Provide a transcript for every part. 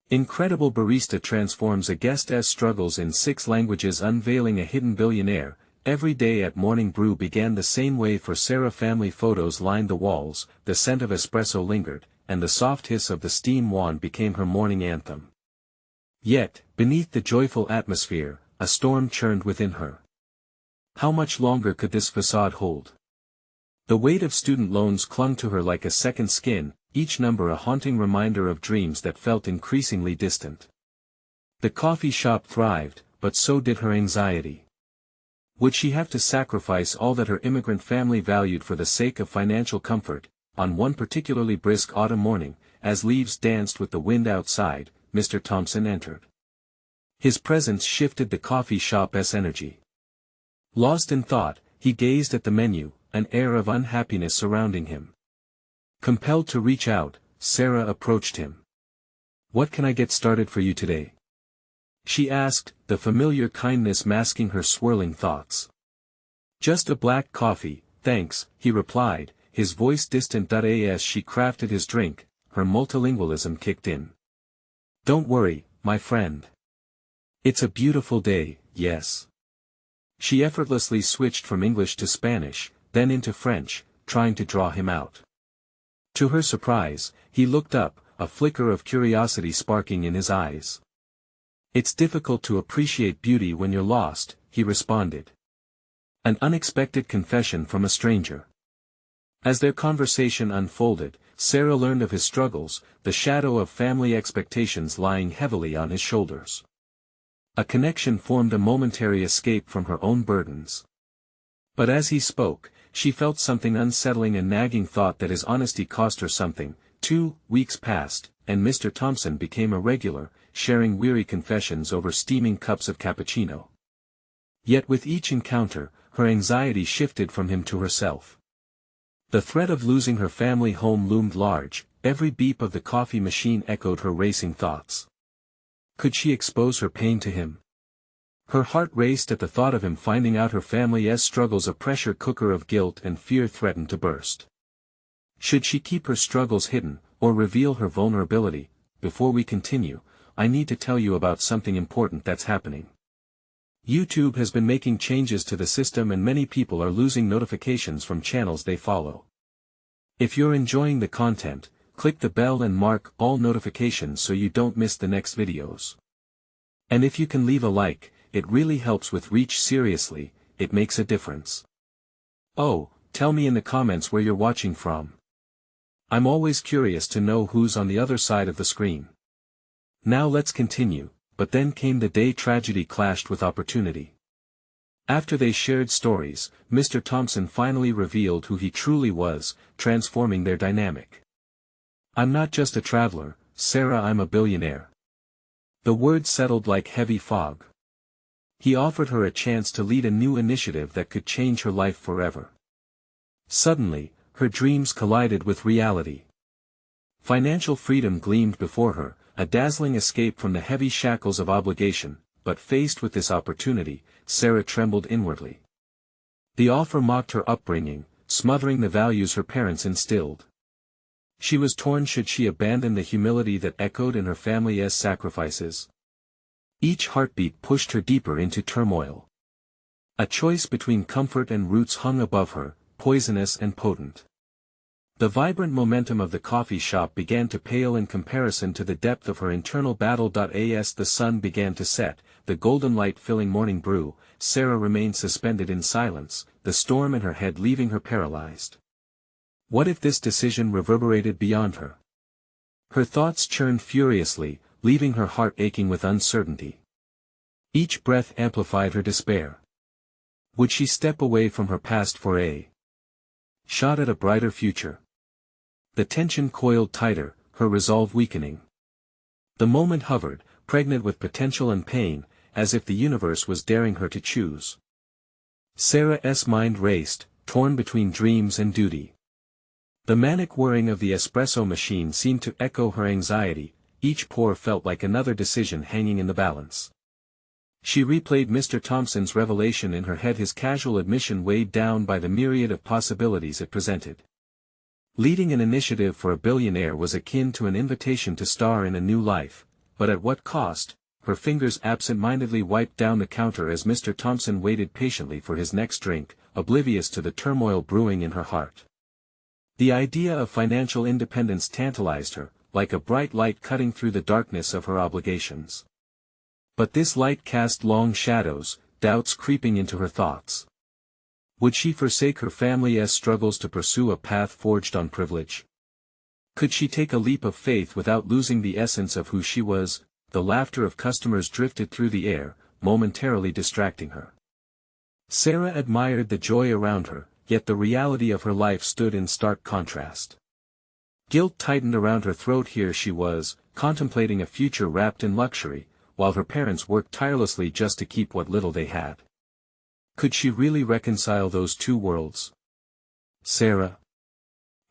Incredible Barista transforms a guest's struggles in 6 languages. Unveiling a hidden billionaire. Every day at morning brew began the same way for Sarah. Family photos lined the walls, the scent of espresso lingered, and the soft hiss of the steam wand became her morning anthem. Yet, beneath the joyful atmosphere, a storm churned within her. How much longer could this facade hold? The weight of student loans clung to her like a second skin, each number a haunting reminder of dreams that felt increasingly distant. The coffee shop thrived, but so did her anxiety. Would she have to sacrifice all that her immigrant family valued for the sake of financial comfort? On one particularly brisk autumn morning, as leaves danced with the wind outside, Mr. Thompson entered. His presence shifted the coffee shop's energy. Lost in thought, he gazed at the menu, an air of unhappiness surrounding him. Compelled to reach out, Sarah approached him. "What can I get started for you today?" she asked, the familiar kindness masking her swirling thoughts. "Just a black coffee, thanks," he replied, his voice distant. As she crafted his drink, her multilingualism kicked in. "Don't worry, my friend. It's a beautiful day, yes." She effortlessly switched from English to Spanish, then into French, trying to draw him out. To her surprise, he looked up, a flicker of curiosity sparking in his eyes. "It's difficult to appreciate beauty when you're lost," he responded. An unexpected confession from a stranger. As their conversation unfolded, Sarah learned of his struggles, the shadow of family expectations lying heavily on his shoulders. A connection formed, a momentary escape from her own burdens. But as he spoke, she felt something unsettling, a nagging thought that his honesty cost her something. 2 weeks passed, and Mr. Thompson became a regular, sharing weary confessions over steaming cups of cappuccino. Yet with each encounter, her anxiety shifted from him to herself. The threat of losing her family home loomed large, every beep of the coffee machine echoed her racing thoughts. Could she expose her pain to him? Her heart raced at the thought of him finding out her family's struggles. A pressure cooker of guilt and fear threatened to burst. Should she keep her struggles hidden, or reveal her vulnerability? Before we continue, I need to tell you about something important that's happening. YouTube has been making changes to the system, and many people are losing notifications from channels they follow. If you're enjoying the content, click the bell and mark all notifications so you don't miss the next videos. And if you can leave a like, it really helps with reach. Seriously, it makes a difference. Oh, tell me in the comments where you're watching from. I'm always curious to know who's on the other side of the screen. Now let's continue. But then came the day tragedy clashed with opportunity. After they shared stories, Mr. Thompson finally revealed who he truly was, transforming their dynamic. "I'm not just a traveler, Sarah, I'm a billionaire." The words settled like heavy fog. He offered her a chance to lead a new initiative that could change her life forever. Suddenly, her dreams collided with reality. Financial freedom gleamed before her, a dazzling escape from the heavy shackles of obligation, but faced with this opportunity, Sarah trembled inwardly. The offer mocked her upbringing, smothering the values her parents instilled. She was torn. Should she abandon the humility that echoed in her family's sacrifices? Each heartbeat pushed her deeper into turmoil. A choice between comfort and roots hung above her, poisonous and potent. The vibrant momentum of the coffee shop began to pale in comparison to the depth of her internal battle. As the sun began to set, the golden light filling morning brew, Sarah remained suspended in silence, the storm in her head leaving her paralyzed. What if this decision reverberated beyond her? Her thoughts churned furiously, leaving her heart aching with uncertainty. Each breath amplified her despair. Would she step away from her past for a shot at a brighter future? The tension coiled tighter, her resolve weakening. The moment hovered, pregnant with potential and pain, as if the universe was daring her to choose. Sarah's mind raced, torn between dreams and duty. The manic whirring of the espresso machine seemed to echo her anxiety, each pour felt like another decision hanging in the balance. She replayed Mr. Thompson's revelation in her head, his casual admission weighed down by the myriad of possibilities it presented. Leading an initiative for a billionaire was akin to an invitation to star in a new life, but at what cost? Her fingers absent-mindedly wiped down the counter as Mr. Thompson waited patiently for his next drink, oblivious to the turmoil brewing in her heart. The idea of financial independence tantalized her, like a bright light cutting through the darkness of her obligations. But this light cast long shadows, doubts creeping into her thoughts. Would she forsake her family's struggles to pursue a path forged on privilege? Could she take a leap of faith without losing the essence of who she was? The laughter of customers drifted through the air, momentarily distracting her. Sarah admired the joy around her, yet the reality of her life stood in stark contrast. Guilt tightened around her throat. Here she was, contemplating a future wrapped in luxury, while her parents worked tirelessly just to keep what little they had. Could she really reconcile those two worlds? Sarah?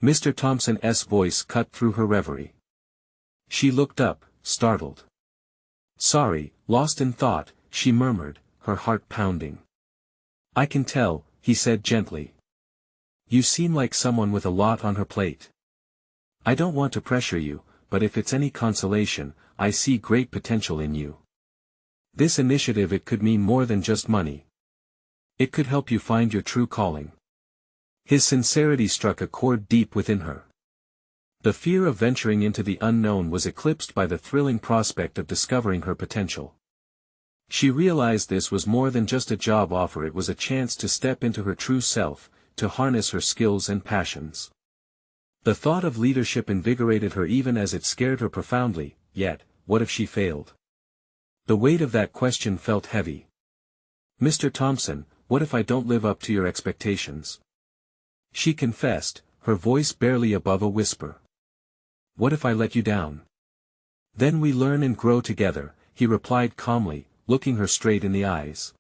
Mr. Thompson's voice cut through her reverie. She looked up, startled. Sorry, lost in thought, she murmured, her heart pounding. I can tell, he said gently. You seem like someone with a lot on her plate. I don't want to pressure you, but if it's any consolation, I see great potential in you. This initiative, it could mean more than just money. It could help you find your true calling. His sincerity struck a chord deep within her. The fear of venturing into the unknown was eclipsed by the thrilling prospect of discovering her potential. She realized this was more than just a job offer. It was a chance to step into her true self, to harness her skills and passions. The thought of leadership invigorated her even as it scared her profoundly. Yet, what if she failed? The weight of that question felt heavy. Mr. Thompson, what if I don't live up to your expectations? She confessed, her voice barely above a whisper. What if I let you down? Then we learn and grow together, he replied calmly, looking her straight in the eyes.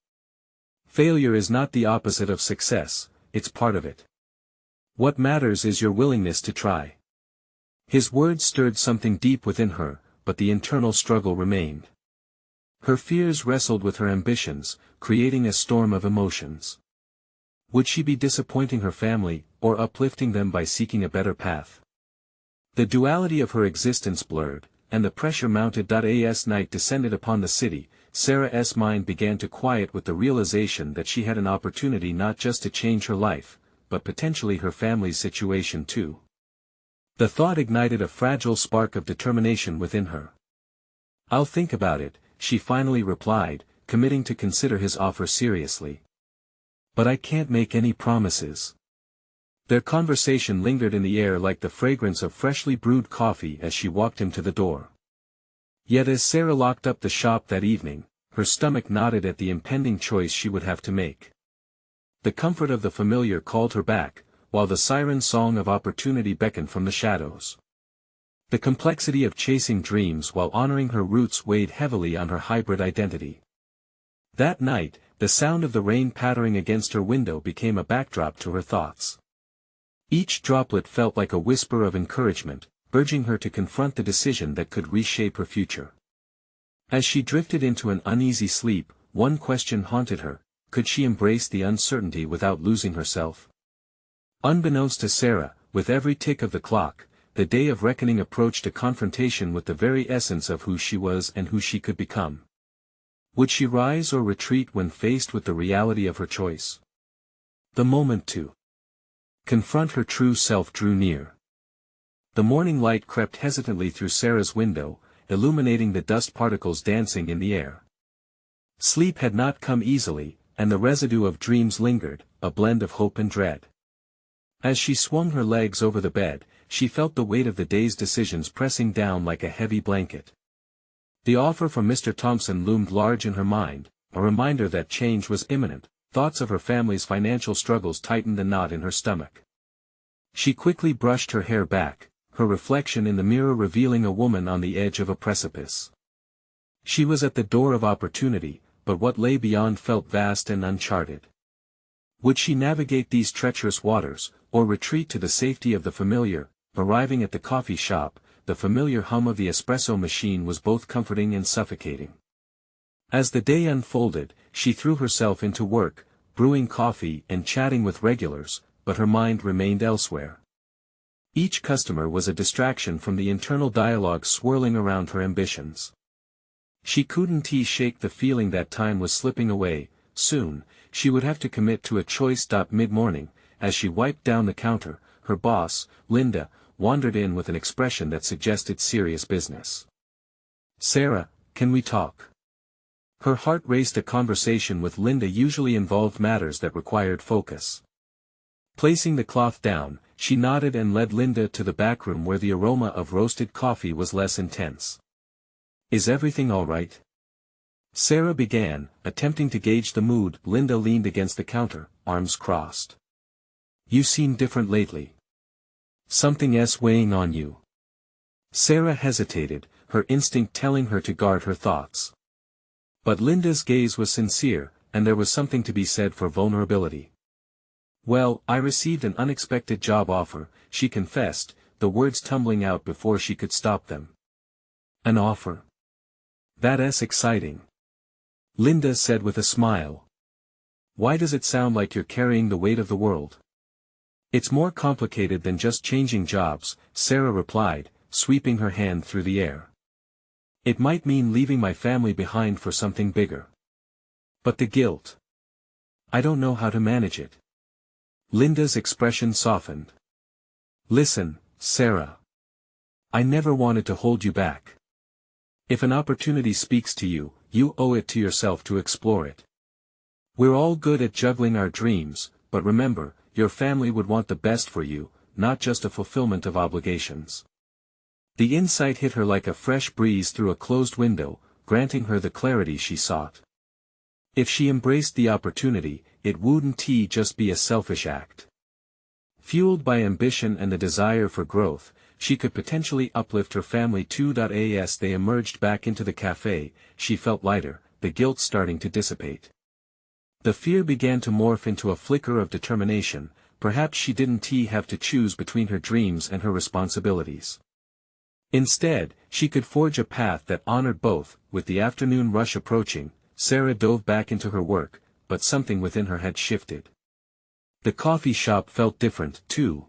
Failure is not the opposite of success, it's part of it. What matters is your willingness to try. His words stirred something deep within her, but the internal struggle remained. Her fears wrestled with her ambitions, creating a storm of emotions. Would she be disappointing her family, or uplifting them by seeking a better path? The duality of her existence blurred, and the pressure mounted. As night descended upon the city, Sarah's mind began to quiet with the realization that she had an opportunity not just to change her life, but potentially her family's situation too. The thought ignited a fragile spark of determination within her. I'll think about it, she finally replied, committing to consider his offer seriously. But I can't make any promises. Their conversation lingered in the air like the fragrance of freshly brewed coffee as she walked him to the door. Yet as Sarah locked up the shop that evening, her stomach knotted at the impending choice she would have to make. The comfort of the familiar called her back, while the siren song of opportunity beckoned from the shadows. The complexity of chasing dreams while honoring her roots weighed heavily on her hybrid identity. That night, the sound of the rain pattering against her window became a backdrop to her thoughts. Each droplet felt like a whisper of encouragement, urging her to confront the decision that could reshape her future. As she drifted into an uneasy sleep, one question haunted her: could she embrace the uncertainty without losing herself? Unbeknownst to Sarah, with every tick of the clock, the day of reckoning approached, a confrontation with the very essence of who she was and who she could become. Would she rise or retreat when faced with the reality of her choice? The moment to confront her true self drew near. The morning light crept hesitantly through Sarah's window, illuminating the dust particles dancing in the air. Sleep had not come easily, and the residue of dreams lingered, a blend of hope and dread. As she swung her legs over the bed, she felt the weight of the day's decisions pressing down like a heavy blanket. The offer from Mr. Thompson loomed large in her mind, a reminder that change was imminent. Thoughts of her family's financial struggles tightened the knot in her stomach. She quickly brushed her hair back, her reflection in the mirror revealing a woman on the edge of a precipice. She was at the door of opportunity, but what lay beyond felt vast and uncharted. Would she navigate these treacherous waters, or retreat to the safety of the familiar? Arriving at the coffee shop, the familiar hum of the espresso machine was both comforting and suffocating. As the day unfolded, she threw herself into work, brewing coffee and chatting with regulars, but her mind remained elsewhere. Each customer was a distraction from the internal dialogue swirling around her ambitions. She couldn't shake the feeling that time was slipping away. Soon, she would have to commit to a choice. Mid-morning, as she wiped down the counter, her boss, Linda, wandered in with an expression that suggested serious business. "Sarah, can we talk?" Her heart raced. A conversation with Linda usually involved matters that required focus. Placing the cloth down, she nodded and led Linda to the back room where the aroma of roasted coffee was less intense. "Is everything all right?" Sarah began, attempting to gauge the mood. Linda leaned against the counter, arms crossed. "You seem different lately. Something weighing on you." Sarah hesitated, her instinct telling her to guard her thoughts. But Linda's gaze was sincere, and there was something to be said for vulnerability. "Well, I received an unexpected job offer," she confessed, the words tumbling out before she could stop them. "An offer? That's exciting," Linda said with a smile. "Why does it sound like you're carrying the weight of the world?" "It's more complicated than just changing jobs," Sarah replied, sweeping her hand through the air. "It might mean leaving my family behind for something bigger. But the guilt. I don't know how to manage it." Linda's expression softened. "Listen, Sarah. I never wanted to hold you back. If an opportunity speaks to you, you owe it to yourself to explore it. We're all good at juggling our dreams, but remember, your family would want the best for you, not just a fulfillment of obligations." The insight hit her like a fresh breeze through a closed window, granting her the clarity she sought. If she embraced the opportunity, it wouldn't just be a selfish act. Fueled by ambition and the desire for growth, she could potentially uplift her family too. As they emerged back into the cafe, she felt lighter, the guilt starting to dissipate. The fear began to morph into a flicker of determination. Perhaps she didn't have to choose between her dreams and her responsibilities. Instead, she could forge a path that honored both. With the afternoon rush approaching, Sarah dove back into her work, but something within her had shifted. The coffee shop felt different, too.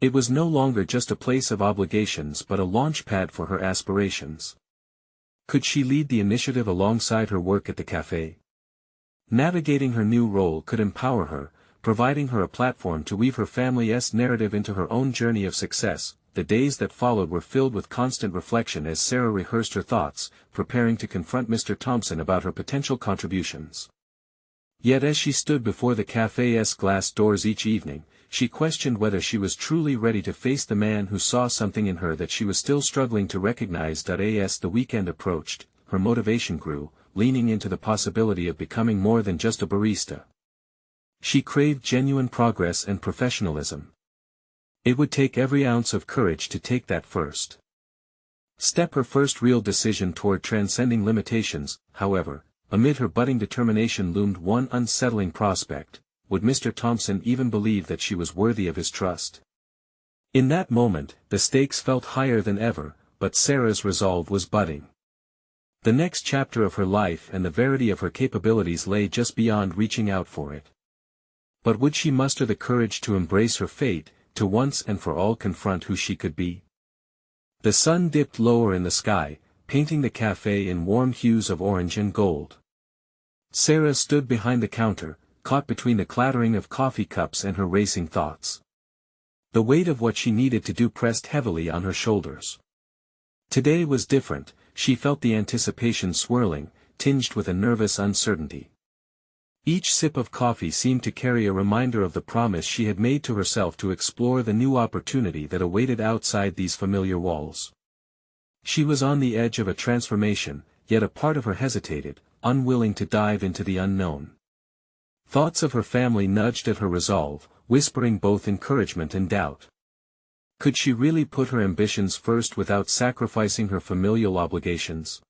It was no longer just a place of obligations but a launchpad for her aspirations. Could she lead the initiative alongside her work at the cafe? Navigating her new role could empower her, providing her a platform to weave her family's narrative into her own journey of success. The days that followed were filled with constant reflection as Sarah rehearsed her thoughts, preparing to confront Mr. Thompson about her potential contributions. Yet as she stood before the cafe's glass doors each evening, she questioned whether she was truly ready to face the man who saw something in her that she was still struggling to recognize. As the weekend approached, her motivation grew, leaning into the possibility of becoming more than just a barista. She craved genuine progress and professionalism. It would take every ounce of courage to take that first step. Her first real decision toward transcending limitations, however, amid her budding determination loomed one unsettling prospect: would Mr. Thompson even believe that she was worthy of his trust? In that moment, the stakes felt higher than ever, but Sarah's resolve was budding. The next chapter of her life and the verity of her capabilities lay just beyond reaching out for it. But would she muster the courage to embrace her fate, to once and for all confront who she could be? The sun dipped lower in the sky, painting the cafe in warm hues of orange and gold. Sarah stood behind the counter, caught between the clattering of coffee cups and her racing thoughts. The weight of what she needed to do pressed heavily on her shoulders. Today was different. She felt the anticipation swirling, tinged with a nervous uncertainty. Each sip of coffee seemed to carry a reminder of the promise she had made to herself to explore the new opportunity that awaited outside these familiar walls. She was on the edge of a transformation, yet a part of her hesitated, unwilling to dive into the unknown. Thoughts of her family nudged at her resolve, whispering both encouragement and doubt. Could she really put her ambitions first without sacrificing her familial obligations?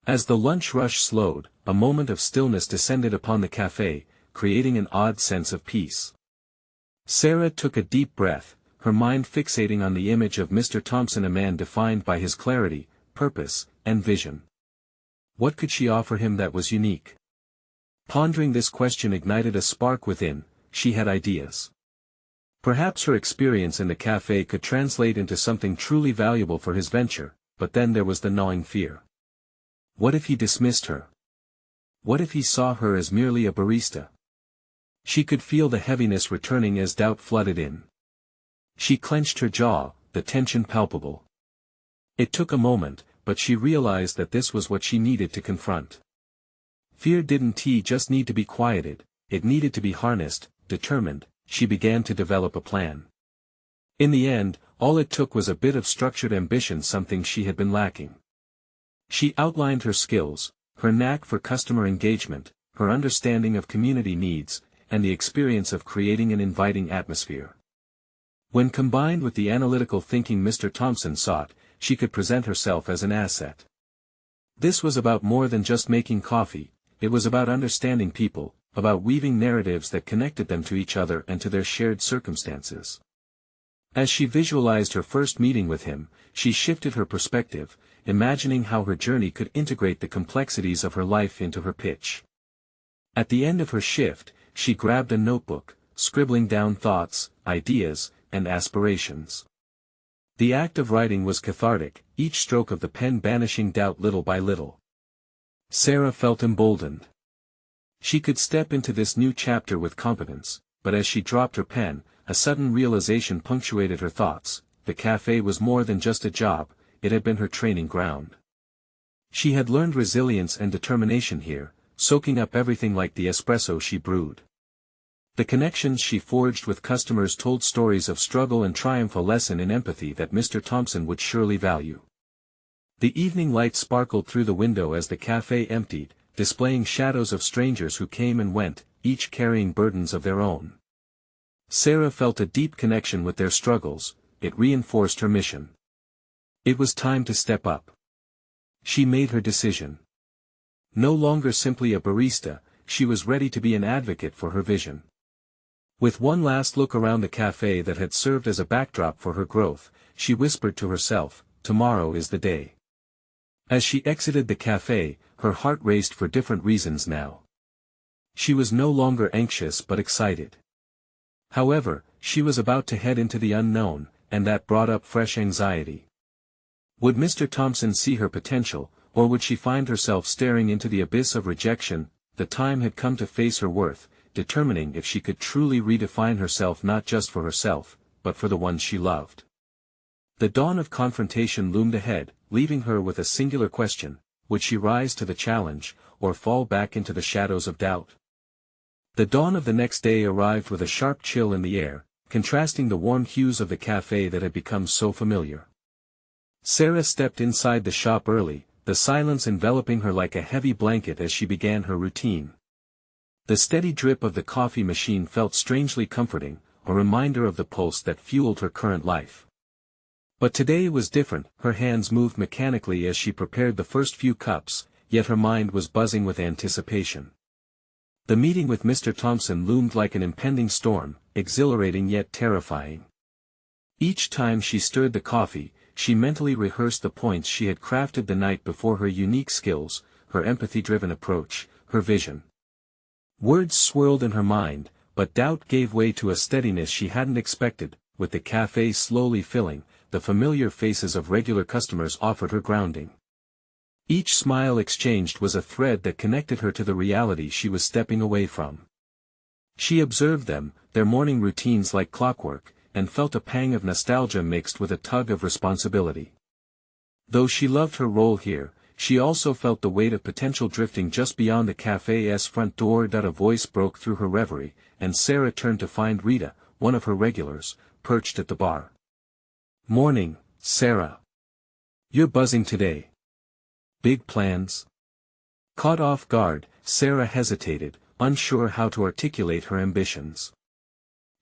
As the lunch rush slowed, a moment of stillness descended upon the cafe, creating an odd sense of peace. Sarah took a deep breath, her mind fixating on the image of Mr. Thompson, a man defined by his clarity, purpose, and vision. What could she offer him that was unique? Pondering this question ignited a spark within. She had ideas. Perhaps her experience in the cafe could translate into something truly valuable for his venture, but then there was the gnawing fear. What if he dismissed her? What if he saw her as merely a barista? She could feel the heaviness returning as doubt flooded in. She clenched her jaw, the tension palpable. It took a moment, but she realized that this was what she needed to confront. Fear didn't just need to be quieted, it needed to be harnessed. Determined, she began to develop a plan. In the end, all it took was a bit of structured ambition, something she had been lacking. She outlined her skills, her knack for customer engagement, her understanding of community needs, and the experience of creating an inviting atmosphere. When combined with the analytical thinking Mr. Thompson sought, she could present herself as an asset. This was about more than just making coffee, it was about understanding people, about weaving narratives that connected them to each other and to their shared circumstances. As she visualized her first meeting with him, she shifted her perspective, imagining how her journey could integrate the complexities of her life into her pitch. At the end of her shift, she grabbed a notebook, scribbling down thoughts, ideas, and aspirations. The act of writing was cathartic, each stroke of the pen banishing doubt little by little. Sarah felt emboldened. She could step into this new chapter with confidence, but as she dropped her pen, a sudden realization punctuated her thoughts. The cafe was more than just a job, it had been her training ground. She had learned resilience and determination here, soaking up everything like the espresso she brewed. The connections she forged with customers told stories of struggle and triumph, a lesson in empathy that Mr. Thompson would surely value. The evening light sparkled through the window as the cafe emptied, displaying shadows of strangers who came and went, each carrying burdens of their own. Sarah felt a deep connection with their struggles, it reinforced her mission. It was time to step up. She made her decision. No longer simply a barista, she was ready to be an advocate for her vision. With one last look around the cafe that had served as a backdrop for her growth, she whispered to herself, "Tomorrow is the day." As she exited the cafe, her heart raced for different reasons now. She was no longer anxious but excited. However, she was about to head into the unknown, and that brought up fresh anxiety. Would Mr. Thompson see her potential, or would she find herself staring into the abyss of rejection? The time had come to face her worth, determining if she could truly redefine herself, not just for herself, but for the ones she loved. The dawn of confrontation loomed ahead, leaving her with a singular question: would she rise to the challenge, or fall back into the shadows of doubt? The dawn of the next day arrived with a sharp chill in the air, contrasting the warm hues of the cafe that had become so familiar. Sarah stepped inside the shop early, the silence enveloping her like a heavy blanket as she began her routine. The steady drip of the coffee machine felt strangely comforting, a reminder of the pulse that fueled her current life. But today was different. Her hands moved mechanically as she prepared the first few cups, yet her mind was buzzing with anticipation. The meeting with Mr. Thompson loomed like an impending storm, exhilarating yet terrifying. Each time she stirred the coffee, she mentally rehearsed the points she had crafted the night before: her unique skills, her empathy-driven approach, her vision. Words swirled in her mind, but doubt gave way to a steadiness she hadn't expected. With the cafe slowly filling, the familiar faces of regular customers offered her grounding. Each smile exchanged was a thread that connected her to the reality she was stepping away from. She observed them, their morning routines like clockwork, and felt a pang of nostalgia mixed with a tug of responsibility. Though she loved her role here, she also felt the weight of potential drifting just beyond the cafe's front door. A voice broke through her reverie, and Sarah turned to find Rita, one of her regulars, perched at the bar. "Morning, Sarah. You're buzzing today. Big plans?" Caught off guard, Sarah hesitated, unsure how to articulate her ambitions.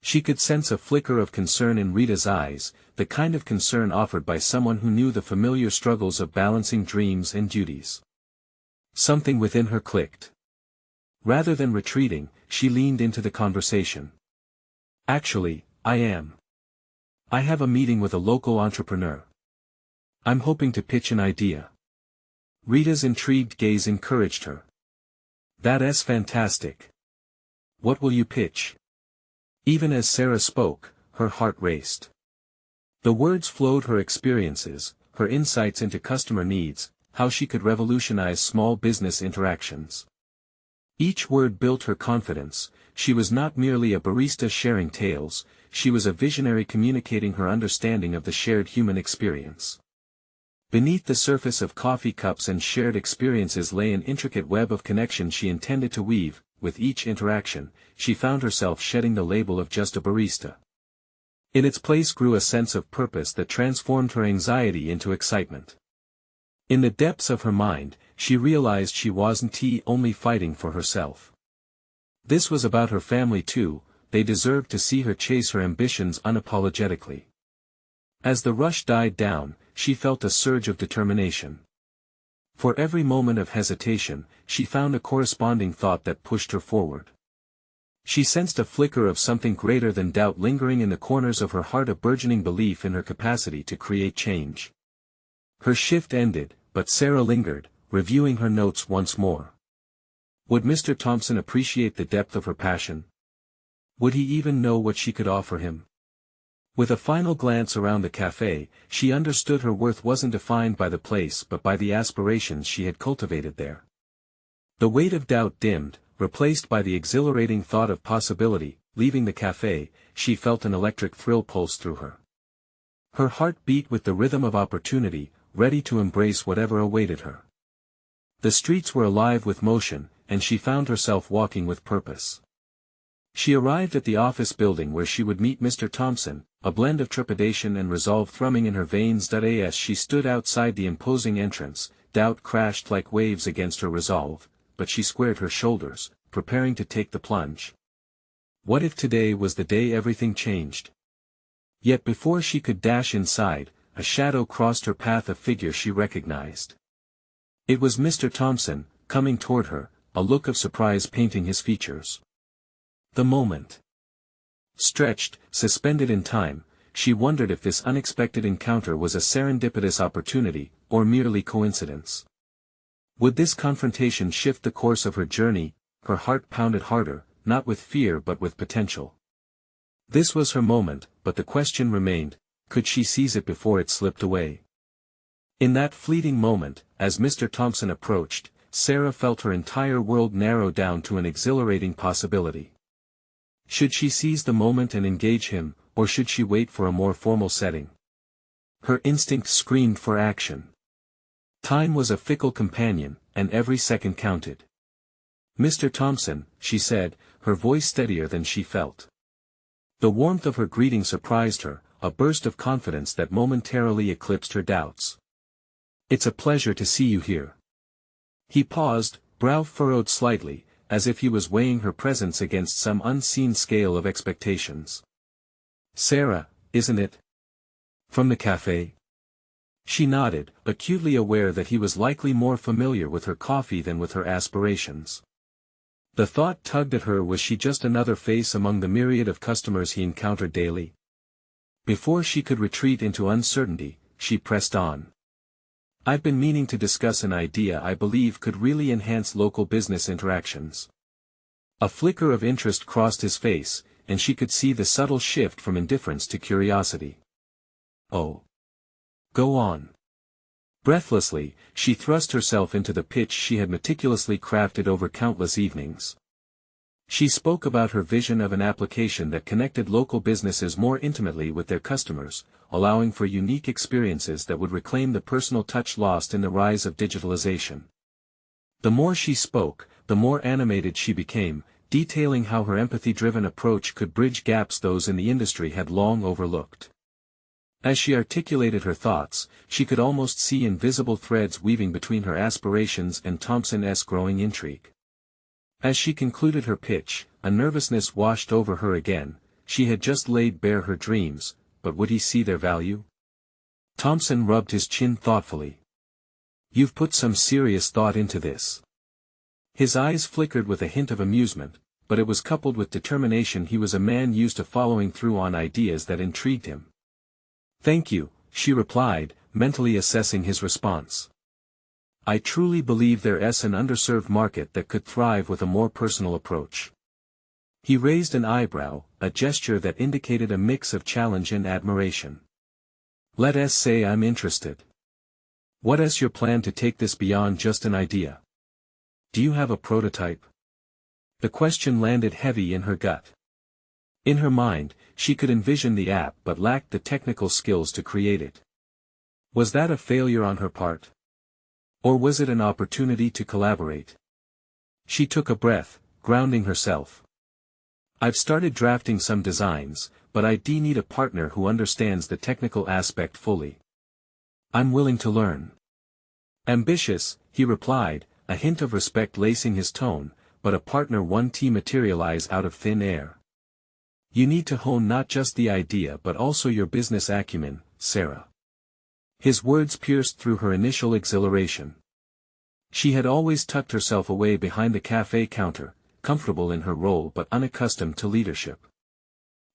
She could sense a flicker of concern in Rita's eyes, the kind of concern offered by someone who knew the familiar struggles of balancing dreams and duties. Something within her clicked. Rather than retreating, she leaned into the conversation. "Actually, I am. I have a meeting with a local entrepreneur. I'm hoping to pitch an idea." Rita's intrigued gaze encouraged her. "That's fantastic. What will you pitch?" Even as Sarah spoke, her heart raced. The words flowed: her experiences, her insights into customer needs, how she could revolutionize small business interactions. Each word built her confidence. She was not merely a barista sharing tales, she was a visionary communicating her understanding of the shared human experience. Beneath the surface of coffee cups and shared experiences lay an intricate web of connection she intended to weave. With each interaction, she found herself shedding the label of just a barista. In its place grew a sense of purpose that transformed her anxiety into excitement. In the depths of her mind, she realized she wasn't only fighting for herself. This was about her family too. They deserved to see her chase her ambitions unapologetically. As the rush died down, she felt a surge of determination. For every moment of hesitation, she found a corresponding thought that pushed her forward. She sensed a flicker of something greater than doubt lingering in the corners of her heart, a burgeoning belief in her capacity to create change. Her shift ended, but Sarah lingered, reviewing her notes once more. Would Mr. Thompson appreciate the depth of her passion? Would he even know what she could offer him? With a final glance around the cafe, she understood her worth wasn't defined by the place but by the aspirations she had cultivated there. The weight of doubt dimmed, replaced by the exhilarating thought of possibility. Leaving the cafe, she felt an electric thrill pulse through her. Her heart beat with the rhythm of opportunity, ready to embrace whatever awaited her. The streets were alive with motion, and she found herself walking with purpose. She arrived at the office building where she would meet Mr. Thompson, a blend of trepidation and resolve thrumming in her veins. As she stood outside the imposing entrance, doubt crashed like waves against her resolve, but she squared her shoulders, preparing to take the plunge. What if today was the day everything changed? Yet before she could dash inside, a shadow crossed her path, a figure she recognized. It was Mr. Thompson, coming toward her, a look of surprise painting his features. The moment stretched, suspended in time. She wondered if this unexpected encounter was a serendipitous opportunity, or merely coincidence. Would this confrontation shift the course of her journey? Her heart pounded harder, not with fear but with potential. This was her moment, but the question remained, could she seize it before it slipped away? In that fleeting moment, as Mr. Thompson approached, Sarah felt her entire world narrow down to an exhilarating possibility. Should she seize the moment and engage him, or should she wait for a more formal setting? Her instinct screamed for action. Time was a fickle companion, and every second counted. Mr. Thompson, she said, her voice steadier than she felt. The warmth of her greeting surprised her, a burst of confidence that momentarily eclipsed her doubts. It's a pleasure to see you here. He paused, brow furrowed slightly, as if he was weighing her presence against some unseen scale of expectations. Sarah, isn't it? From the cafe? She nodded, acutely aware that he was likely more familiar with her coffee than with her aspirations. The thought tugged at her, was she just another face among the myriad of customers he encountered daily? Before she could retreat into uncertainty, she pressed on. I've been meaning to discuss an idea I believe could really enhance local business interactions. A flicker of interest crossed his face, and she could see the subtle shift from indifference to curiosity. Oh. Go on. Breathlessly, she thrust herself into the pitch she had meticulously crafted over countless evenings. She spoke about her vision of an application that connected local businesses more intimately with their customers, allowing for unique experiences that would reclaim the personal touch lost in the rise of digitalization. The more she spoke, the more animated she became, detailing how her empathy-driven approach could bridge gaps those in the industry had long overlooked. As she articulated her thoughts, she could almost see invisible threads weaving between her aspirations and Thompson's growing intrigue. As she concluded her pitch, a nervousness washed over her again. She had just laid bare her dreams, but would he see their value? Thompson rubbed his chin thoughtfully. You've put some serious thought into this. His eyes flickered with a hint of amusement, but it was coupled with determination. He was a man used to following through on ideas that intrigued him. Thank you, she replied, mentally assessing his response. I truly believe there's an underserved market that could thrive with a more personal approach. He raised an eyebrow, a gesture that indicated a mix of challenge and admiration. Let us say I'm interested. What is your plan to take this beyond just an idea? Do you have a prototype? The question landed heavy in her gut. In her mind, she could envision the app but lacked the technical skills to create it. Was that a failure on her part? Or was it an opportunity to collaborate? She took a breath, grounding herself. I've started drafting some designs, but I need a partner who understands the technical aspect fully. I'm willing to learn. Ambitious, he replied, a hint of respect lacing his tone, but a partner won't materialize out of thin air. You need to hone not just the idea but also your business acumen, Sarah. His words pierced through her initial exhilaration. She had always tucked herself away behind the cafe counter, comfortable in her role but unaccustomed to leadership.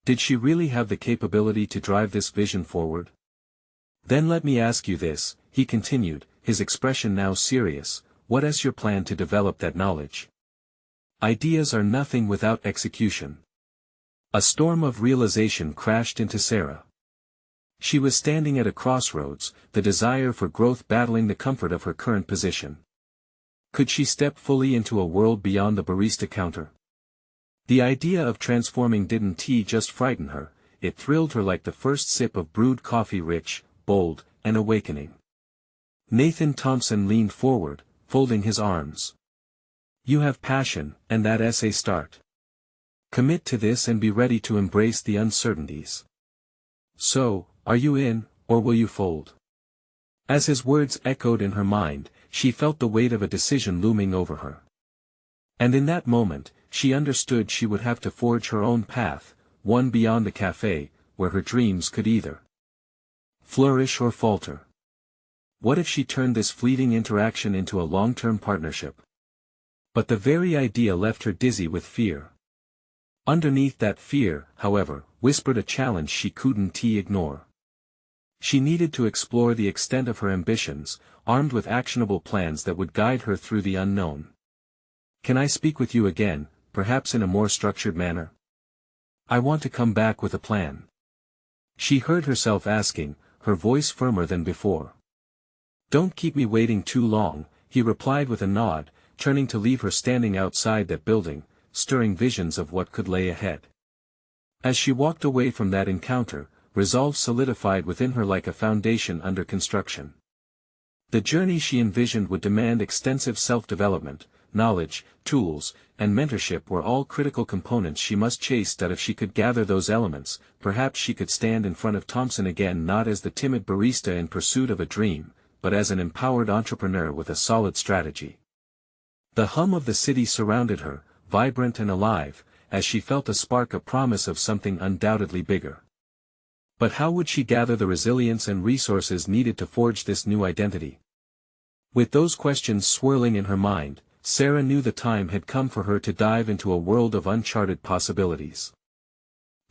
Did she really have the capability to drive this vision forward? Then let me ask you this, he continued, his expression now serious, what is your plan to develop that knowledge? Ideas are nothing without execution. A storm of realization crashed into Sarah. She was standing at a crossroads, the desire for growth battling the comfort of her current position. Could she step fully into a world beyond the barista counter? The idea of transforming didn't just frighten her, it thrilled her like the first sip of brewed coffee, rich, bold, and awakening. Nathan Thompson leaned forward, folding his arms. You have passion, and that's a start. Commit to this and be ready to embrace the uncertainties. So, are you in, or will you fold? As his words echoed in her mind, she felt the weight of a decision looming over her. And in that moment, she understood she would have to forge her own path, one beyond the cafe, where her dreams could either flourish or falter. What if she turned this fleeting interaction into a long-term partnership? But the very idea left her dizzy with fear. Underneath that fear, however, whispered a challenge she couldn't ignore. She needed to explore the extent of her ambitions, armed with actionable plans that would guide her through the unknown. Can I speak with you again, perhaps in a more structured manner? I want to come back with a plan. She heard herself asking, her voice firmer than before. Don't keep me waiting too long, he replied with a nod, turning to leave her standing outside that building, stirring visions of what could lay ahead. As she walked away from that encounter, resolve solidified within her like a foundation under construction. The journey she envisioned would demand extensive self-development, knowledge, tools, and mentorship were all critical components she must chase. That if she could gather those elements, perhaps she could stand in front of Thompson again not as the timid barista in pursuit of a dream, but as an empowered entrepreneur with a solid strategy. The hum of the city surrounded her, vibrant and alive, as she felt a spark, a promise of something undoubtedly bigger. But how would she gather the resilience and resources needed to forge this new identity? With those questions swirling in her mind, Sarah knew the time had come for her to dive into a world of uncharted possibilities.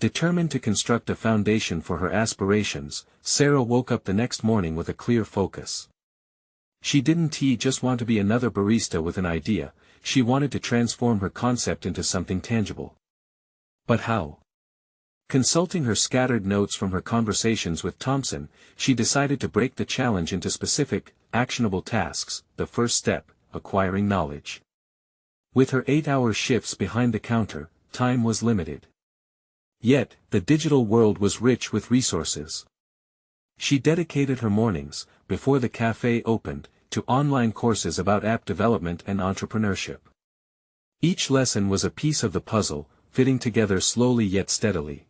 Determined to construct a foundation for her aspirations, Sarah woke up the next morning with a clear focus. She didn't just want to be another barista with an idea, she wanted to transform her concept into something tangible. But how? Consulting her scattered notes from her conversations with Thompson, she decided to break the challenge into specific, actionable tasks. The first step, acquiring knowledge. With her 8-hour shifts behind the counter, time was limited. Yet, the digital world was rich with resources. She dedicated her mornings, before the cafe opened, to online courses about app development and entrepreneurship. Each lesson was a piece of the puzzle, fitting together slowly yet steadily.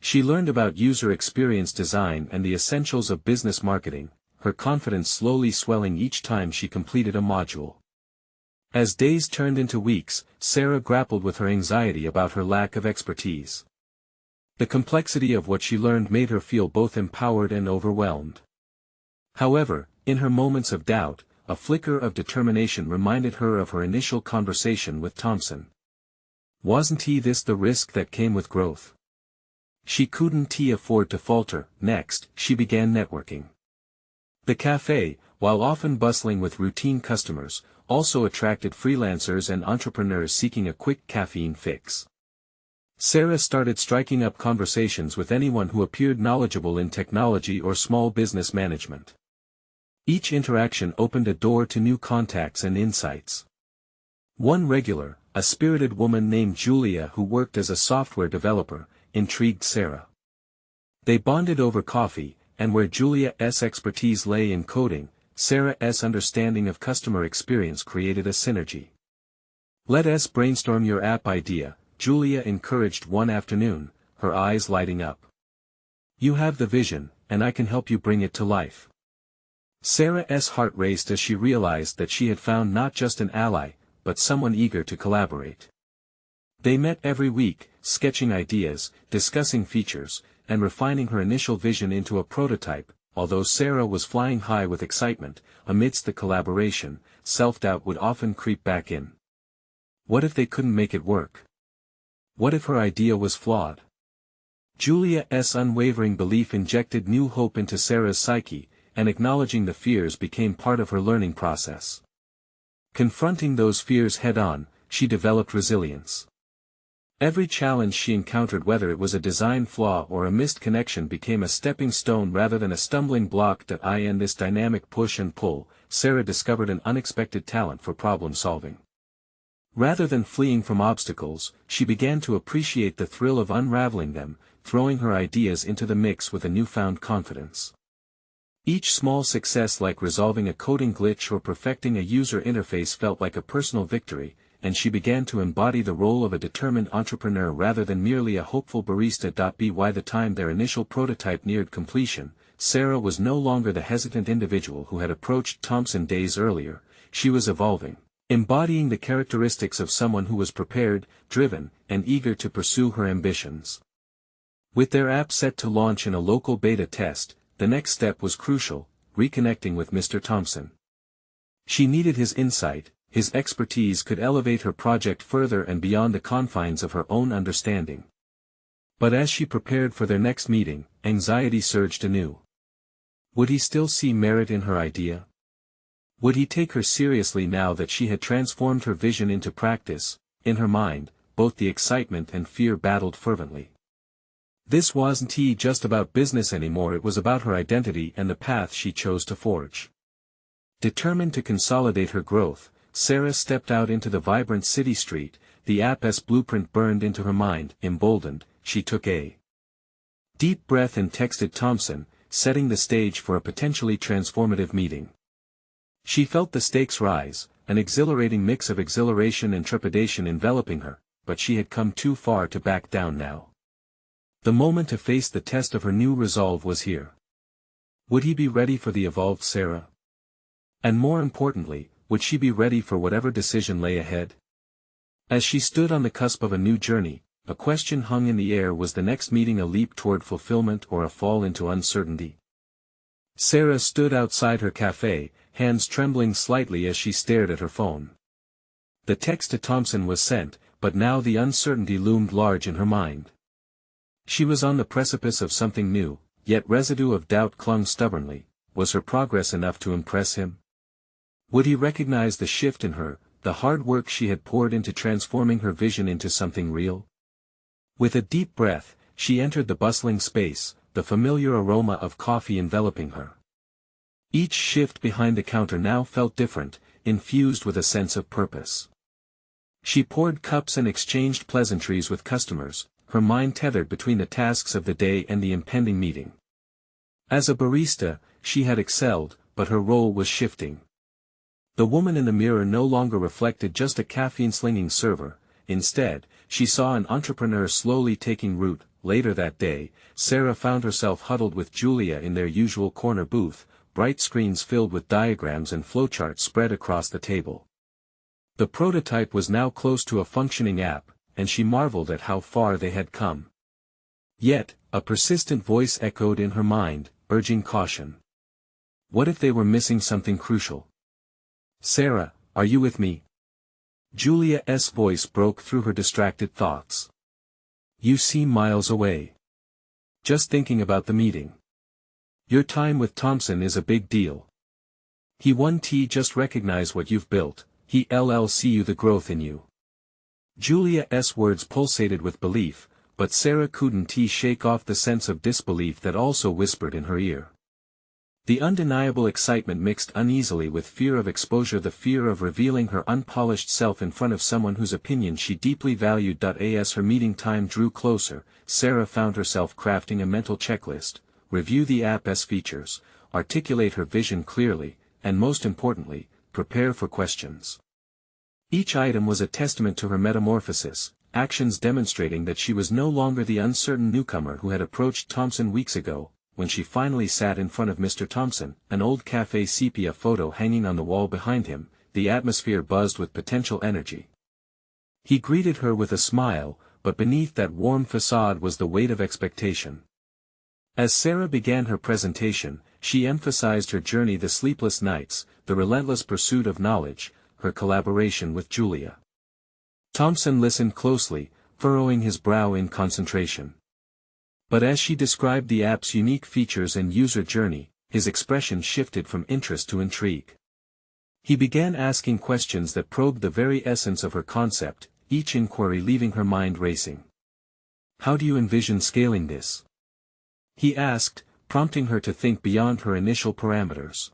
She learned about user experience design and the essentials of business marketing, her confidence slowly swelling each time she completed a module. As days turned into weeks, Sarah grappled with her anxiety about her lack of expertise. The complexity of what she learned made her feel both empowered and overwhelmed. However, in her moments of doubt, a flicker of determination reminded her of her initial conversation with Thompson. Wasn't this the risk that came with growth? She couldn't afford to falter. Next, she began networking. The cafe, while often bustling with routine customers, also attracted freelancers and entrepreneurs seeking a quick caffeine fix. Sarah started striking up conversations with anyone who appeared knowledgeable in technology or small business management. Each interaction opened a door to new contacts and insights. One regular, a spirited woman named Julia who worked as a software developer, intrigued Sarah. They bonded over coffee, and where Julia's expertise lay in coding, Sarah's understanding of customer experience created a synergy. "Let us brainstorm your app idea," Julia encouraged one afternoon, her eyes lighting up. "You have the vision, and I can help you bring it to life." Sarah's heart raced as she realized that she had found not just an ally, but someone eager to collaborate. They met every week, sketching ideas, discussing features, and refining her initial vision into a prototype. Although Sarah was flying high with excitement, amidst the collaboration, self-doubt would often creep back in. What if they couldn't make it work? What if her idea was flawed? Julia's unwavering belief injected new hope into Sarah's psyche, and acknowledging the fears became part of her learning process. Confronting those fears head-on, she developed resilience. Every challenge she encountered, whether it was a design flaw or a missed connection, became a stepping stone rather than a stumbling block. In this dynamic push and pull, Sarah discovered an unexpected talent for problem solving. Rather than fleeing from obstacles, she began to appreciate the thrill of unraveling them, throwing her ideas into the mix with a newfound confidence. Each small success, like resolving a coding glitch or perfecting a user interface, felt like a personal victory, and she began to embody the role of a determined entrepreneur rather than merely a hopeful barista. By the time their initial prototype neared completion, Sarah was no longer the hesitant individual who had approached Thompson days earlier. She was evolving, embodying the characteristics of someone who was prepared, driven, and eager to pursue her ambitions. With their app set to launch in a local beta test, the next step was crucial: reconnecting with Mr. Thompson. She needed his insight. His expertise could elevate her project further and beyond the confines of her own understanding. But as she prepared for their next meeting, anxiety surged anew. Would he still see merit in her idea? Would he take her seriously now that she had transformed her vision into practice? In her mind, both the excitement and fear battled fervently. This wasn't just about business anymore, it was about her identity and the path she chose to forge. Determined to consolidate her growth, Sarah stepped out into the vibrant city street. The app's blueprint burned into her mind. Emboldened, she took a deep breath and texted Thompson, setting the stage for a potentially transformative meeting. She felt the stakes rise, an exhilarating mix of exhilaration and trepidation enveloping her, but she had come too far to back down now. The moment to face the test of her new resolve was here. Would he be ready for the evolved Sarah? And more importantly, would she be ready for whatever decision lay ahead? As she stood on the cusp of a new journey, a question hung in the air: was the next meeting a leap toward fulfillment or a fall into uncertainty? Sarah stood outside her cafe, hands trembling slightly as she stared at her phone. The text to Thompson was sent, but now the uncertainty loomed large in her mind. She was on the precipice of something new, yet residue of doubt clung stubbornly. Was her progress enough to impress him? Would he recognize the shift in her, the hard work she had poured into transforming her vision into something real? With a deep breath, she entered the bustling space, the familiar aroma of coffee enveloping her. Each shift behind the counter now felt different, infused with a sense of purpose. She poured cups and exchanged pleasantries with customers, her mind tethered between the tasks of the day and the impending meeting. As a barista, she had excelled, but her role was shifting. The woman in the mirror no longer reflected just a caffeine-slinging server. Instead, she saw an entrepreneur slowly taking root. Later that day, Sarah found herself huddled with Julia in their usual corner booth, bright screens filled with diagrams and flowcharts spread across the table. The prototype was now close to a functioning app, and she marveled at how far they had come. Yet, a persistent voice echoed in her mind, urging caution. What if they were missing something crucial? "Sarah, are you with me?" Julia's voice broke through her distracted thoughts. "You seem miles away. Just thinking about the meeting. Your time with Thompson is a big deal. He won't just recognize what you've built, he'll see you the growth in you." Julia's words pulsated with belief, but Sarah couldn't shake off the sense of disbelief that also whispered in her ear. The undeniable excitement mixed uneasily with fear of exposure, the fear of revealing her unpolished self in front of someone whose opinion she deeply valued. As her meeting time drew closer, Sarah found herself crafting a mental checklist: review the app's features, articulate her vision clearly, and most importantly, prepare for questions. Each item was a testament to her metamorphosis, actions demonstrating that she was no longer the uncertain newcomer who had approached Thompson weeks ago. When she finally sat in front of Mr. Thompson, an old cafe sepia photo hanging on the wall behind him, the atmosphere buzzed with potential energy. He greeted her with a smile, but beneath that warm facade was the weight of expectation. As Sarah began her presentation, she emphasized her journey, the sleepless nights, the relentless pursuit of knowledge, her collaboration with Julia. Thompson listened closely, furrowing his brow in concentration. But as she described the app's unique features and user journey, his expression shifted from interest to intrigue. He began asking questions that probed the very essence of her concept, each inquiry leaving her mind racing. "How do you envision scaling this?" he asked, prompting her to think beyond her initial parameters.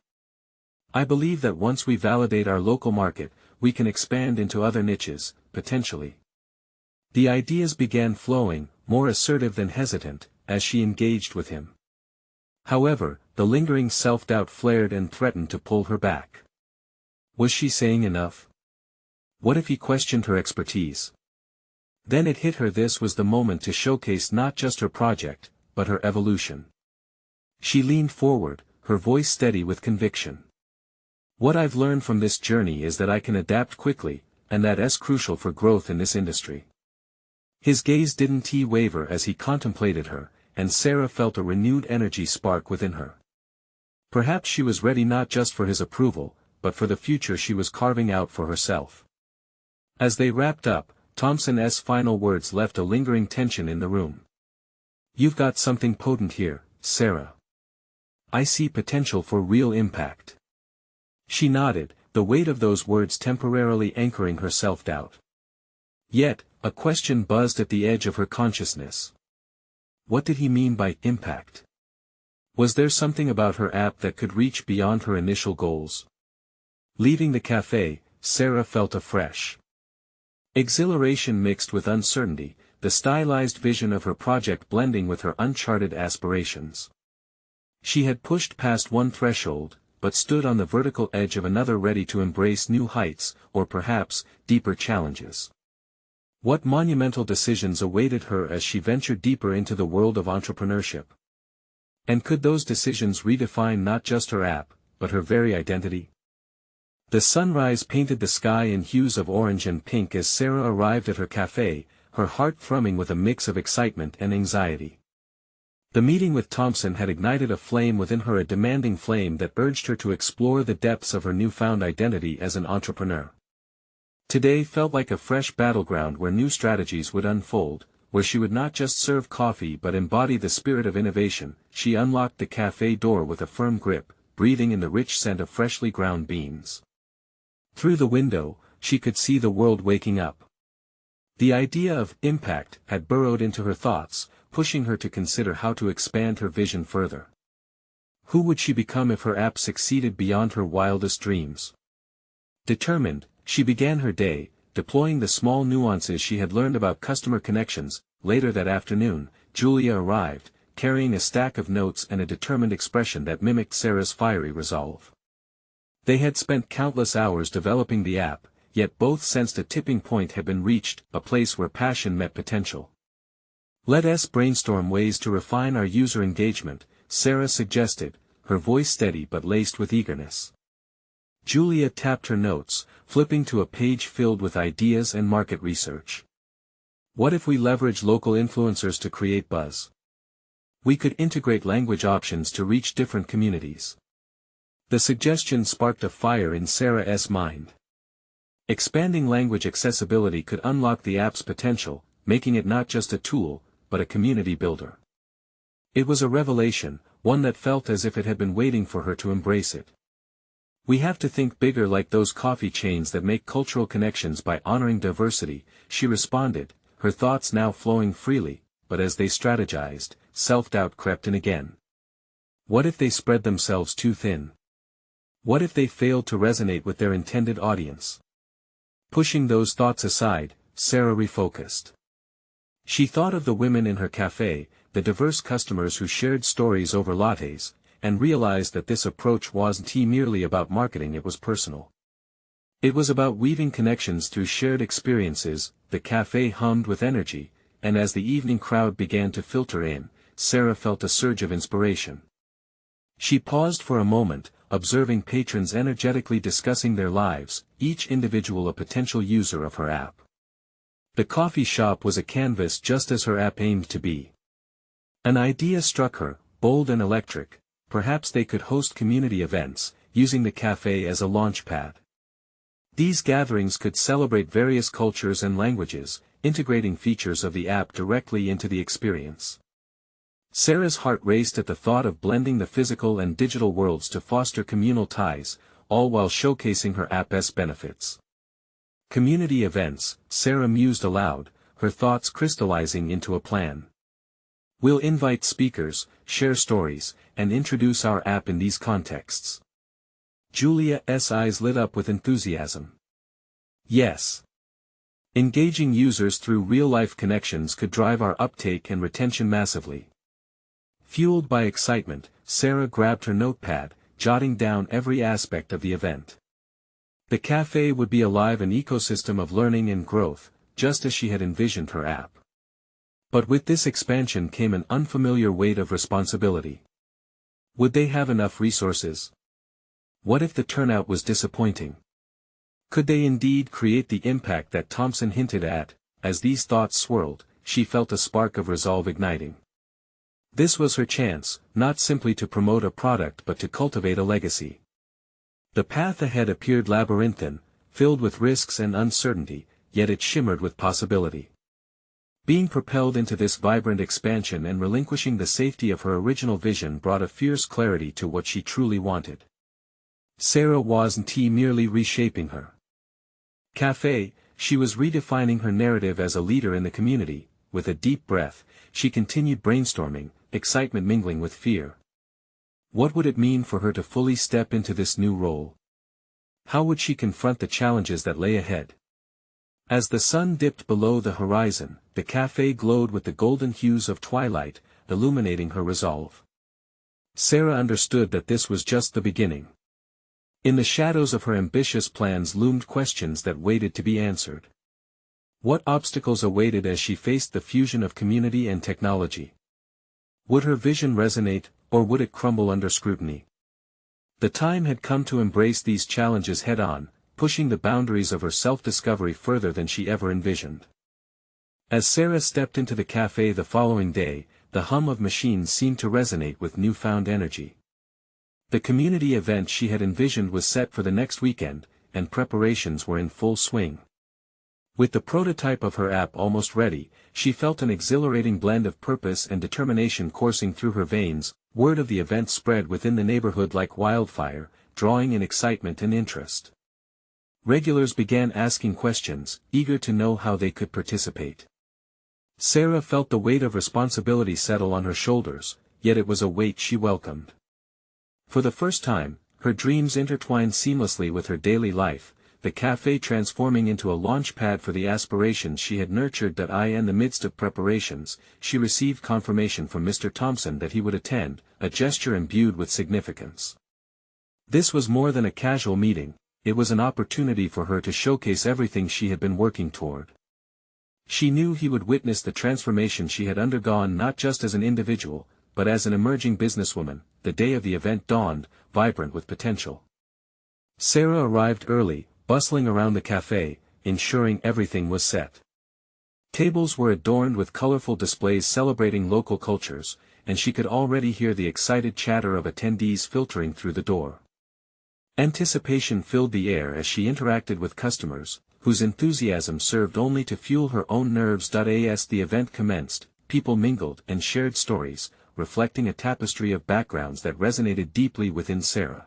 "I believe that once we validate our local market, we can expand into other niches, potentially." The ideas began flowing, more assertive than hesitant, as she engaged with him. However, the lingering self-doubt flared and threatened to pull her back. Was she saying enough? What if he questioned her expertise? Then it hit her: this was the moment to showcase not just her project, but her evolution. She leaned forward, her voice steady with conviction. "What I've learned from this journey is that I can adapt quickly, and that's crucial for growth in this industry." His gaze didn't waver as he contemplated her, and Sarah felt a renewed energy spark within her. Perhaps she was ready not just for his approval, but for the future she was carving out for herself. As they wrapped up, Thompson's final words left a lingering tension in the room. "You've got something potent here, Sarah. I see potential for real impact." She nodded, the weight of those words temporarily anchoring her self-doubt. Yet, a question buzzed at the edge of her consciousness. What did he mean by impact? Was there something about her app that could reach beyond her initial goals? Leaving the cafe, Sarah felt a fresh exhilaration mixed with uncertainty, the stylized vision of her project blending with her uncharted aspirations. She had pushed past one threshold, but stood on the vertical edge of another, ready to embrace new heights, or perhaps, deeper challenges. What monumental decisions awaited her as she ventured deeper into the world of entrepreneurship? And could those decisions redefine not just her app, but her very identity? The sunrise painted the sky in hues of orange and pink as Sarah arrived at her cafe, her heart thrumming with a mix of excitement and anxiety. The meeting with Thompson had ignited a flame within her, a demanding flame that urged her to explore the depths of her newfound identity as an entrepreneur. Today felt like a fresh battleground where new strategies would unfold, where she would not just serve coffee but embody the spirit of innovation. She unlocked the cafe door with a firm grip, breathing in the rich scent of freshly ground beans. Through the window, she could see the world waking up. The idea of impact had burrowed into her thoughts, pushing her to consider how to expand her vision further. Who would she become if her app succeeded beyond her wildest dreams? Determined, she began her day, deploying the small nuances she had learned about customer connections. Later that afternoon, Julia arrived, carrying a stack of notes and a determined expression that mimicked Sarah's fiery resolve. They had spent countless hours developing the app, yet both sensed a tipping point had been reached, a place where passion met potential. "Let's brainstorm ways to refine our user engagement," Sarah suggested, her voice steady but laced with eagerness. Julia tapped her notes, flipping to a page filled with ideas and market research. "What if we leverage local influencers to create buzz? We could integrate language options to reach different communities." The suggestion sparked a fire in Sarah's mind. Expanding language accessibility could unlock the app's potential, making it not just a tool, but a community builder. It was a revelation, one that felt as if it had been waiting for her to embrace it. "We have to think bigger, like those coffee chains that make cultural connections by honoring diversity," she responded, her thoughts now flowing freely, but as they strategized, self-doubt crept in again. What if they spread themselves too thin? What if they failed to resonate with their intended audience? Pushing those thoughts aside, Sarah refocused. She thought of the women in her cafe, the diverse customers who shared stories over lattes, and realized that this approach wasn't merely about marketing, it was personal. It was about weaving connections through shared experiences. The cafe hummed with energy, and as the evening crowd began to filter in, Sarah felt a surge of inspiration. She paused for a moment, observing patrons energetically discussing their lives, each individual a potential user of her app. The coffee shop was a canvas just as her app aimed to be. An idea struck her, bold and electric. Perhaps they could host community events, using the cafe as a launchpad. These gatherings could celebrate various cultures and languages, integrating features of the app directly into the experience. Sarah's heart raced at the thought of blending the physical and digital worlds to foster communal ties, all while showcasing her app's benefits. Community events, Sarah mused aloud, her thoughts crystallizing into a plan. We'll invite speakers, share stories, and introduce our app in these contexts. Julia's eyes lit up with enthusiasm. Yes. Engaging users through real-life connections could drive our uptake and retention massively. Fueled by excitement, Sarah grabbed her notepad, jotting down every aspect of the event. The cafe would be alive, an ecosystem of learning and growth, just as she had envisioned her app. But with this expansion came an unfamiliar weight of responsibility. Would they have enough resources? What if the turnout was disappointing? Could they indeed create the impact that Thompson hinted at? As these thoughts swirled, she felt a spark of resolve igniting. This was her chance, not simply to promote a product but to cultivate a legacy. The path ahead appeared labyrinthine, filled with risks and uncertainty, yet it shimmered with possibility. Being propelled into this vibrant expansion and relinquishing the safety of her original vision brought a fierce clarity to what she truly wanted. Sarah wasn't merely reshaping her cafe, she was redefining her narrative as a leader in the community. With a deep breath, she continued brainstorming, excitement mingling with fear. What would it mean for her to fully step into this new role? How would she confront the challenges that lay ahead? As the sun dipped below the horizon, the cafe glowed with the golden hues of twilight, illuminating her resolve. Sarah understood that this was just the beginning. In the shadows of her ambitious plans loomed questions that waited to be answered. What obstacles awaited as she faced the fusion of community and technology? Would her vision resonate, or would it crumble under scrutiny? The time had come to embrace these challenges head-on, pushing the boundaries of her self-discovery further than she ever envisioned. As Sarah stepped into the cafe the following day, the hum of machines seemed to resonate with newfound energy. The community event she had envisioned was set for the next weekend, and preparations were in full swing. With the prototype of her app almost ready, she felt an exhilarating blend of purpose and determination coursing through her veins. Word of the event spread within the neighborhood like wildfire, drawing in excitement and interest. Regulars began asking questions, eager to know how they could participate. Sarah felt the weight of responsibility settle on her shoulders, yet it was a weight she welcomed. For the first time, her dreams intertwined seamlessly with her daily life, the cafe transforming into a launchpad for the aspirations she had nurtured. In the midst of preparations, she received confirmation from Mr. Thompson that he would attend, a gesture imbued with significance. This was more than a casual meeting, it was an opportunity for her to showcase everything she had been working toward. She knew he would witness the transformation she had undergone not just as an individual, but as an emerging businesswoman. The day of the event dawned, vibrant with potential. Sarah arrived early, bustling around the cafe, ensuring everything was set. Tables were adorned with colorful displays celebrating local cultures, and she could already hear the excited chatter of attendees filtering through the door. Anticipation filled the air as she interacted with customers, whose enthusiasm served only to fuel her own nerves. As the event commenced, people mingled and shared stories, reflecting a tapestry of backgrounds that resonated deeply within Sarah.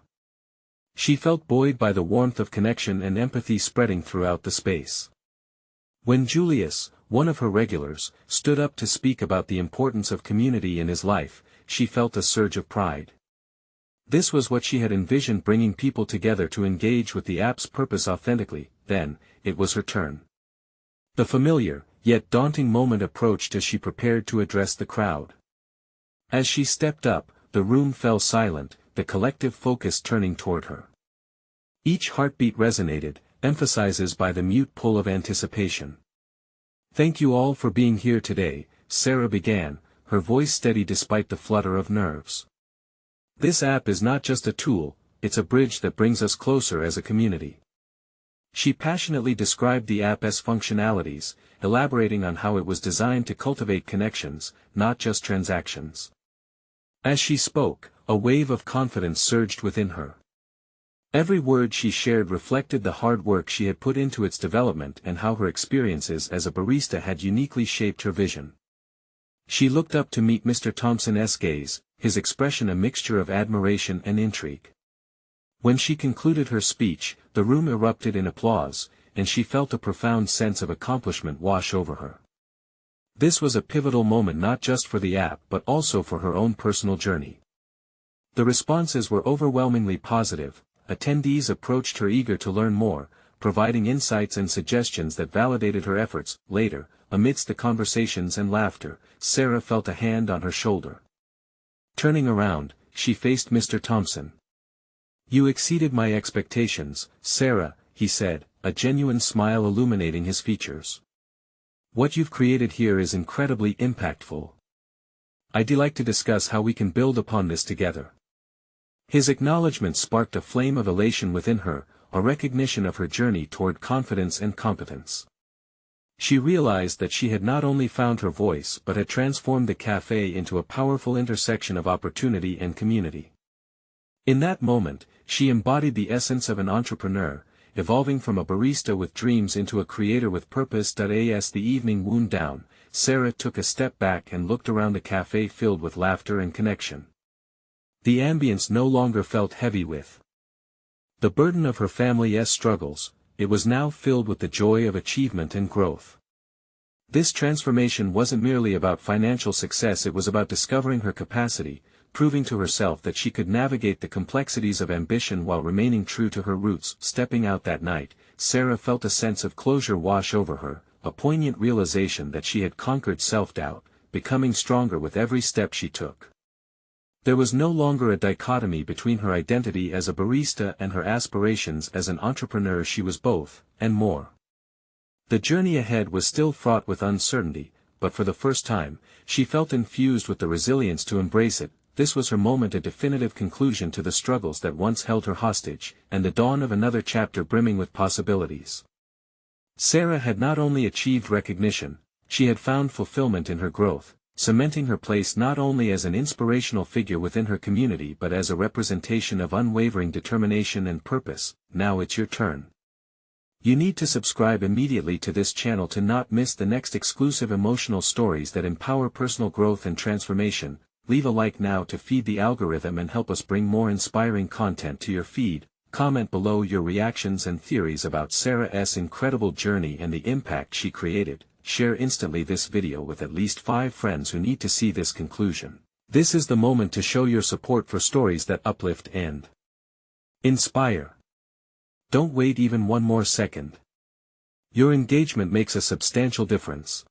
She felt buoyed by the warmth of connection and empathy spreading throughout the space. When Julius, one of her regulars, stood up to speak about the importance of community in his life, she felt a surge of pride. This was what she had envisioned, bringing people together to engage with the app's purpose authentically. Then, it was her turn. The familiar, yet daunting moment approached as she prepared to address the crowd. As she stepped up, the room fell silent, the collective focus turning toward her. Each heartbeat resonated, emphasizes by the mute pull of anticipation. "Thank you all for being here today," Sarah began, her voice steady despite the flutter of nerves. "This app is not just a tool, it's a bridge that brings us closer as a community." She passionately described the app's functionalities, elaborating on how it was designed to cultivate connections, not just transactions. As she spoke, a wave of confidence surged within her. Every word she shared reflected the hard work she had put into its development and how her experiences as a barista had uniquely shaped her vision. She looked up to meet Mr. Thompson's gaze, his expression a mixture of admiration and intrigue. When she concluded her speech, the room erupted in applause, and she felt a profound sense of accomplishment wash over her. This was a pivotal moment not just for the app but also for her own personal journey. The responses were overwhelmingly positive. Attendees approached her eager to learn more, providing insights and suggestions that validated her efforts. Later, amidst the conversations and laughter, Sarah felt a hand on her shoulder. Turning around, she faced Mr. Thompson. "You exceeded my expectations, Sarah," he said, a genuine smile illuminating his features. "What you've created here is incredibly impactful. I'd like to discuss how we can build upon this together." His acknowledgement sparked a flame of elation within her, a recognition of her journey toward confidence and competence. She realized that she had not only found her voice but had transformed the cafe into a powerful intersection of opportunity and community. In that moment, she embodied the essence of an entrepreneur, evolving from a barista with dreams into a creator with purpose. As the evening wound down, Sarah took a step back and looked around the cafe filled with laughter and connection. The ambience no longer felt heavy with the burden of her family's struggles, it was now filled with the joy of achievement and growth. This transformation wasn't merely about financial success, it was about discovering her capacity, proving to herself that she could navigate the complexities of ambition while remaining true to her roots. Stepping out that night, Sarah felt a sense of closure wash over her, a poignant realization that she had conquered self-doubt, becoming stronger with every step she took. There was no longer a dichotomy between her identity as a barista and her aspirations as an entrepreneur. She was both, and more. The journey ahead was still fraught with uncertainty, but for the first time, she felt infused with the resilience to embrace it. This was her moment, a definitive conclusion to the struggles that once held her hostage, and the dawn of another chapter brimming with possibilities. Sarah had not only achieved recognition, she had found fulfillment in her growth, cementing her place not only as an inspirational figure within her community but as a representation of unwavering determination and purpose. Now it's your turn. You need to subscribe immediately to this channel to not miss the next exclusive emotional stories that empower personal growth and transformation. Leave a like now to feed the algorithm and help us bring more inspiring content to your feed. Comment below your reactions and theories about Sarah's incredible journey and the impact she created. Share instantly this video with at least 5 friends who need to see this conclusion. This is the moment to show your support for stories that uplift and inspire. Don't wait even one more second. Your engagement makes a substantial difference.